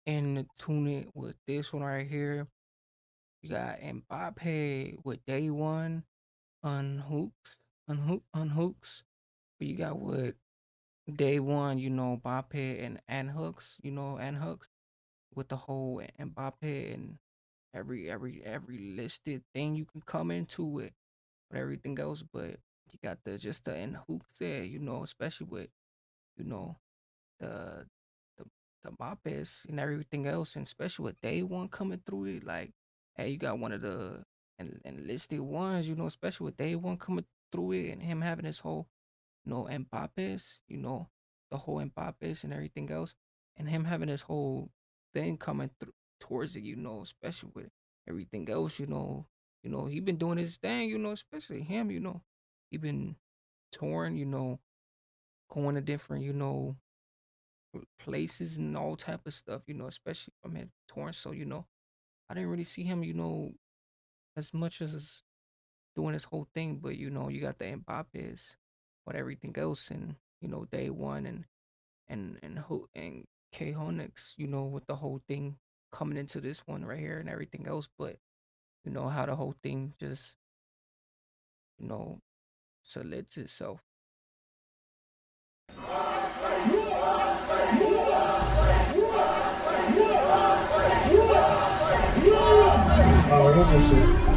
and tune it with this one right here. You got Mbappe with Day 1 on hooks, on hooks. But you got with Day 1, Mbappe and hooks, and hooks with the whole Mbappe and every listed thing you can come into it, but everything else. But you got the just the and hooks there, especially with you know the the the Mbappes and everything else, and especially with Day 1 coming through it. Like, hey, you got one of the enlisted ones, especially with Day 1 coming through it and him having his whole Mbappes, the whole Mbappes and everything else, and him having this whole thing coming through towards it, especially with everything else, he been doing his thing, especially him, he been touring, going to different, places and all type of stuff, especially from him touring. So, I didn't really see him, as much as doing his whole thing, but you got the Mbappes, but everything else, and Day 1 and KAHUKX, with the whole thing coming into this one right here and everything else. But how the whole thing just you know solids itself.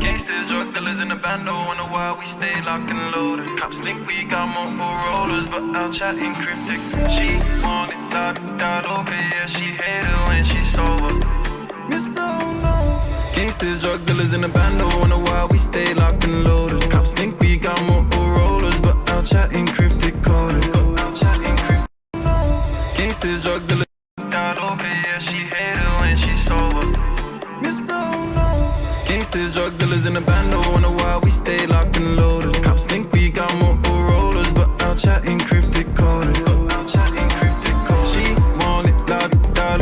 Gangsters, drug dealers in the band, don't wonder why we stay locked and loaded. Cops think we got more rollers, but I'll chat in cryptic. She want it, okay, yeah, she hate it when she's sober. Mr. Oh no. Gangsters, drug dealers in the band, don't wonder why we stay locked and loaded. Cops think we got more rollers, but I'll chat in cryptic coded. Gangsters, drug dealers, okay, yeah, she hate it when she's sober. Mr. Oh no. Gangsters, drug dealers in the band, don't wonder why we stay locked and loaded. Cops think we got more rollers, but I'll chat in cryptic coded. She want it,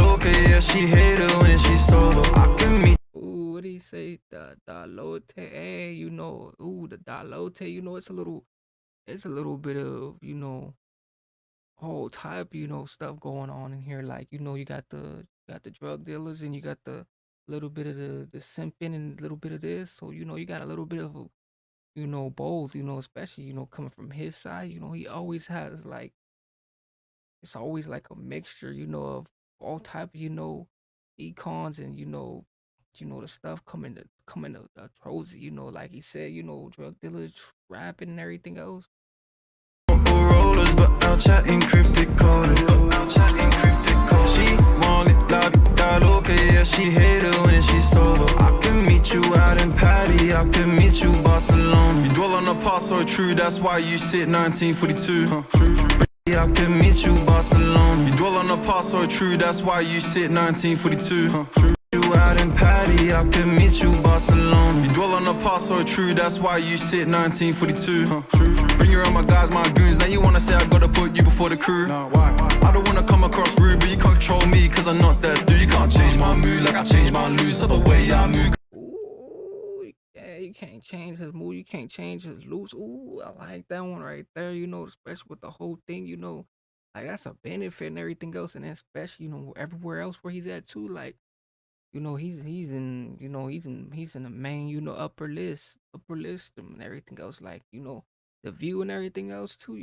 okay, yeah, she hate it when she's sober. I can meet. Ooh, what do you say? The Dalote, hey, the Dalote, it's a little bit of, whole type, stuff going on in here. Like, you got the drug dealers and you got the little bit of the simping and a little bit of this. So, you got a little bit of both, especially, coming from his side, he always has like it's always like a mixture, of all type of, econs and the stuff coming to Trozy, like he said, drug dealers rapping and everything else. Rollers, but I'll chat in cryptic coded. She want it, okay, yeah, she hate it when she's sober. I can meet you out in Patty, I can meet you Barcelona. You dwell on the past so true, that's why you sit 1942. True. I can meet you Barcelona. You dwell on the past so true, that's why you sit 1942. True. You out in Patty, I can meet you Barcelona. You dwell on the past so true, that's why you sit 1942. True. Bring around my guys, my goons. Now you wanna say I gotta put you before the crew. No, why? I don't wanna come across rude, but you can't control me, cause I'm not that dude. You can't change my mood like I change my loose, so the way I move. Ooh, yeah, you can't change his mood, you can't change his loose. Ooh, I like that one right there, especially with the whole thing, like that's a benefit and everything else, and then especially, everywhere else where he's at too, like, he's in the main, upper list and everything else, like, the view and everything else too,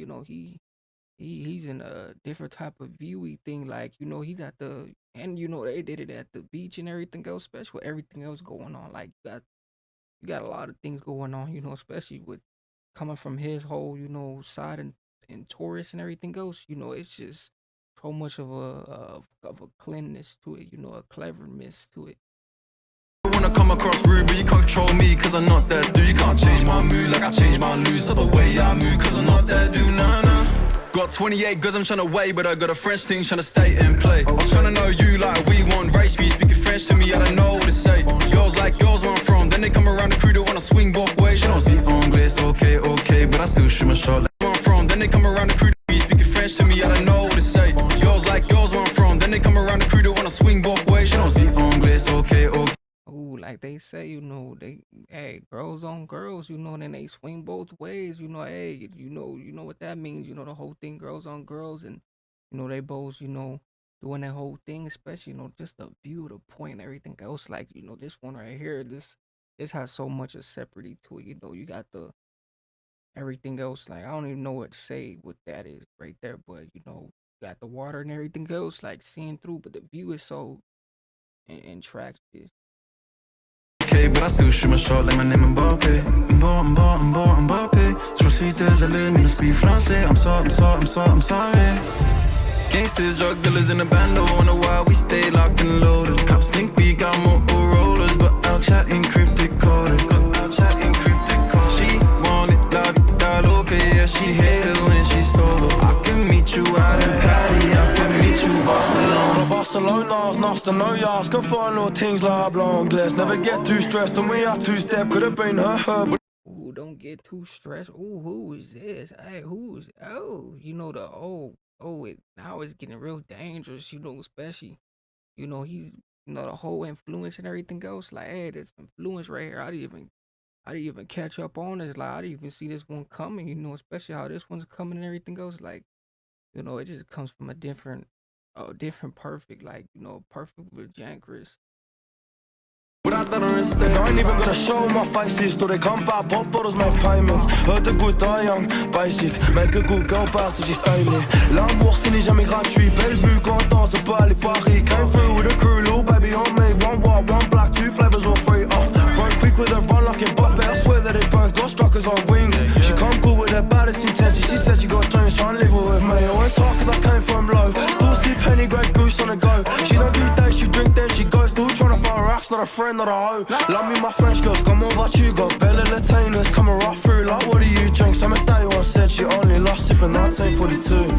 he's in a different type of viewy thing, like, he's at the and they did it at the beach and everything else, especially with everything else going on. Like you got a lot of things going on, especially with coming from his whole, side and Taurus and everything else, it's just so much of a cleanness to it, a cleverness to it. I wanna come across rude, but you can't control me, cause I'm not that dude. You can't change my mood like I change my loose, so the way I move, cause I'm not that dude, nah, nah. Got 28 goods I'm tryna weigh, but I got a French thing tryna stay in play. I was tryna know you like we want race, but you speaking French to me, I don't know what to say. Girls like girls where I'm from, then they come around the crew, they wanna swing both ways. She don't speak English, okay, but I still shoot my shot. Like where I'm from, then they come around the crew, you speaking French to me, I don't know what to say. Girls like girls where I'm from, then they come around the crew, they wanna swing both ways. She don't speak English, okay. Ooh, like they say, hey, girls on girls, then they swing both ways, hey, you know what that means, the whole thing, girls on girls, and they both, doing that whole thing, especially just the view, the point, and everything else. Like this one right here, this has so much of separate to it. You got the everything else. Like I don't even know what to say what that is right there, but you got the water and everything else, like seeing through, but the view is so attractive. Okay, but I still shoot my shot like my name Mbappé. Mbappé. Je suis désolé, mais ne speak français. I'm sorry. Gangsters, drug dealers in the bando. Wonder why we stay locked and loaded. Cops think we got more rollers, but I'll chat encrypted coded. She want it, la vida loca, yeah, she hate it when she's sober. I can meet you out in Patty, I can meet you Barcelona. From Barcelona's nice to know ya. Can find little things like blonde glass. Never get too stressed, and we are two-step. Could have been her, but Ooh, don't get too stressed. Ooh, who is this? Hey, who's oh, the now it's getting real dangerous, especially, he's the whole influence and everything else. Like, hey, there's influence right here. I didn't even catch up on this. Like, I didn't even see this one coming, especially how this one's coming and everything else. Like, it just comes from a different perfect, like, perfect with Jankris. but I don't instead. I ain't even gonna show my faces till they come back. Pop bottles, make payments. Heard the good die young, basic. Make a good girl bounce so she's staying. L'amour, ce n'est jamais gratuit. Belle vue quand on danse pas les paris. Came through with a crew, little baby on me. One white, one black, two flavors all free. Broke quick with a run like Mbappé. I swear that it burns, got struckers on wings. She come good with her baddest intention. She said she got Jones trying to live with me. Oh, it's hard cause I came from low. Still see penny, great goose on the go. She don't do days, she drink then she goes. Still trying to find racks, not a friend, not a hoe. Love me, my French girls, comment vas-tu? Got belle entertainers coming right through. Like, what do you drink? Some day one said she only lost sipping 1942.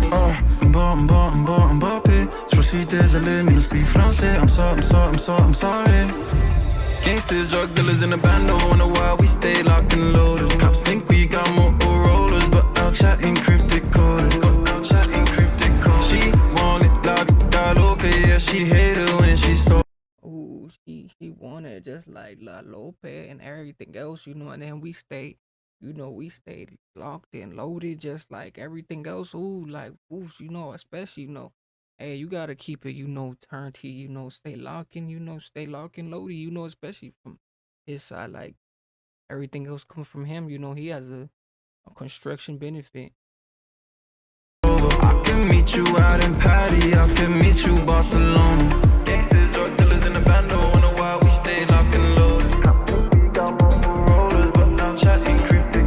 Mbappé. Je suis désolé, mais ne speak français. I'm sorry. Gangsters, drug dealers in the bando. Wonder why we stay locked and loaded. Cops think we got more rollers, but I'll chat encrypted coded. She want it, la vida loca, yeah, she hate it when she's so. Ooh, she wanted just like La Lope and everything else, and then we stayed locked and loaded just like everything else. Ooh, like ooh, especially, hey, you gotta keep it, turned to, stay locked and loaded, especially from his side, like everything else coming from him, he has a construction benefit. I can meet you out in Patty, I can meet you Barcelona. Gangsters, drug dealers in the bando, wonder why we stay locked and loaded. We got more rollers, but I'm chatting cryptic.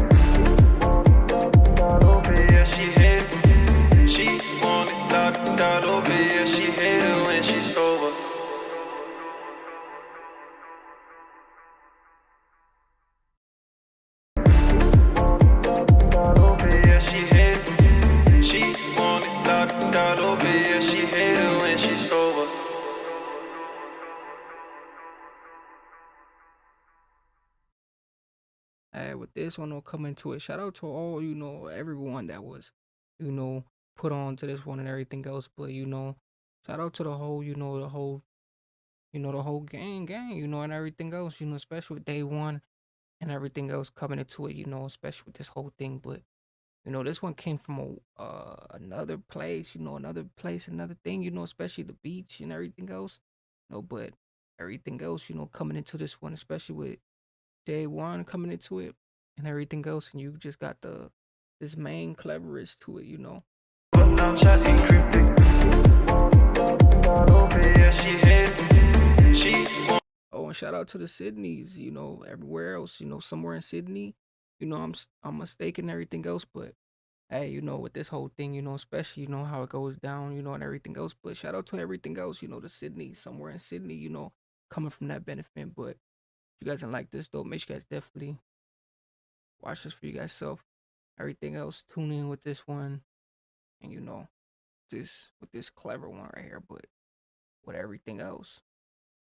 Yeah, she hate it. She want it, la vida loca, yeah, she hate it when she's sober. Yeah, she hate it. She want it, la vida loca, yeah, she hate it when she's sober. Hey, with this one, I'll come into it. Shout out to all, everyone that was, you know, put on to this one and everything else. But shout out to the whole, the whole gang, and everything else, especially with day 1 and everything else coming into it, especially with this whole thing. But this one came from another place, another thing, especially the beach and everything else. But everything else, coming into this one, especially with day 1 coming into it and everything else, and you just got this main cleverest to it. But I'm chatting cryptic. Yeah, she hate it. She want. Oh, and shout out to the Sydneys, everywhere else, somewhere in Sydney, I'm mistaken and everything else, but hey, with this whole thing, especially, how it goes down, and everything else. But shout out to everything else, the Sydney, somewhere in Sydney, coming from that benefit. But if you guys didn't like this though, make sure you guys definitely watch this for you guys self. Everything else, tune in with this one, and this with this clever one right here. But with everything else.